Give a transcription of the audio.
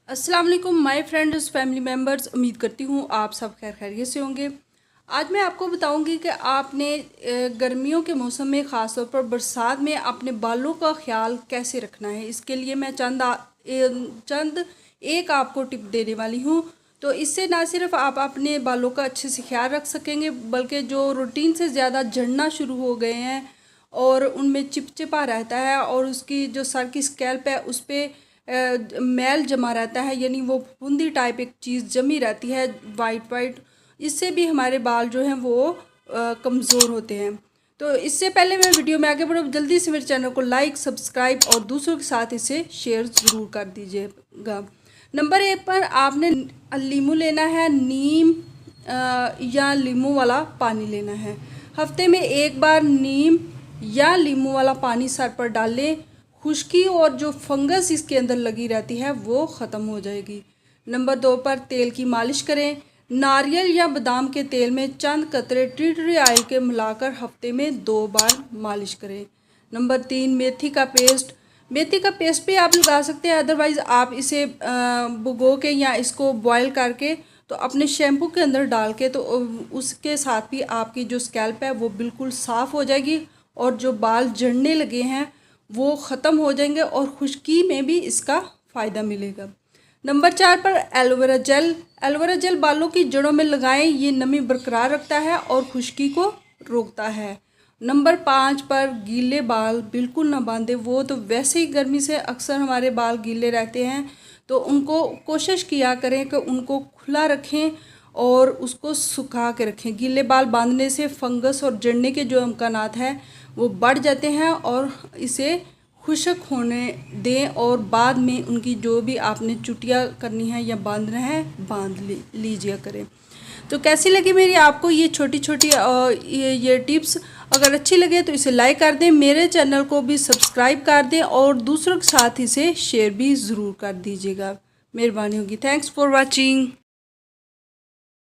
अस्सलाम वालेकुम my friends family members. उम्मीद करती हूँ आप सब खैर खैरियत से होंगे। आज मैं आपको बताऊंगी कि आपने गर्मियों के मौसम में ख़ास तौर पर बरसात में अपने बालों का ख्याल कैसे रखना है। इसके लिए मैं चंद एक आपको टिप देने वाली हूँ। तो इससे ना सिर्फ आप अपने बालों का अच्छे से ख्याल रख सकेंगे, बल्कि जो रूटीन से ज़्यादा झड़ना शुरू हो गए हैं और उनमें चिपचिपा रहता है और उसकी जो सर की स्कैल्प है उस पर मैल जमा रहता है, यानी वो फुंदी टाइप एक चीज़ जमी रहती है वाइट वाइट। इससे भी हमारे बाल जो हैं वो कमज़ोर होते हैं। तो इससे पहले मैं वीडियो में आगे बढ़ूँ, जल्दी से मेरे चैनल को लाइक सब्सक्राइब और दूसरों के साथ इसे शेयर ज़रूर कर दीजिएगा। नंबर 1 पर आपने लीमू लेना है, नीम या लीमू वाला पानी लेना है। हफ्ते में एक बार नीम या लीमू वाला पानी सर पर डालें। खुश्की और जो फंगस इसके अंदर लगी रहती है वो ख़त्म हो जाएगी। नंबर 2 पर तेल की मालिश करें। नारियल या बादाम के तेल में चंद कतरे टी ट्री ऑयल के मिलाकर हफ्ते में 2 बार मालिश करें। नंबर 3 मेथी का पेस्ट। मेथी का पेस्ट भी आप लगा सकते हैं, अदरवाइज़ आप इसे भिगो के या इसको बॉयल करके तो अपने शैम्पू के अंदर डाल के तो उसके साथ भी आपकी जो स्कैल्प है वो बिल्कुल साफ़ हो जाएगी और जो बाल झड़ने लगे हैं वो ख़त्म हो जाएंगे और खुश्की में भी इसका फ़ायदा मिलेगा। नंबर 4 पर एलोवेरा जेल। एलोवेरा जेल बालों की जड़ों में लगाएं, ये नमी बरकरार रखता है और खुश्की को रोकता है। नंबर 5 पर गीले बाल बिल्कुल ना बांधें। वो तो वैसे ही गर्मी से अक्सर हमारे बाल गीले रहते हैं, तो उनको कोशिश किया करें कि उनको खुला रखें और उसको सुखा के रखें। गीले बाल बांधने से फंगस और जड़ने के जो इम्कानात हैं वो बढ़ जाते हैं और इसे खुश्क होने दें और बाद में उनकी जो भी आपने चुटिया करनी है या बांधना है बांध लीजिए करें। तो कैसी लगी मेरी आपको ये छोटी छोटी ये टिप्स? अगर अच्छी लगे तो इसे लाइक कर दें, मेरे चैनल को भी सब्सक्राइब कर दें और दूसरों के साथ इसे शेयर भी ज़रूर कर दीजिएगा। मेहरबानी होगी। Thanks for watching.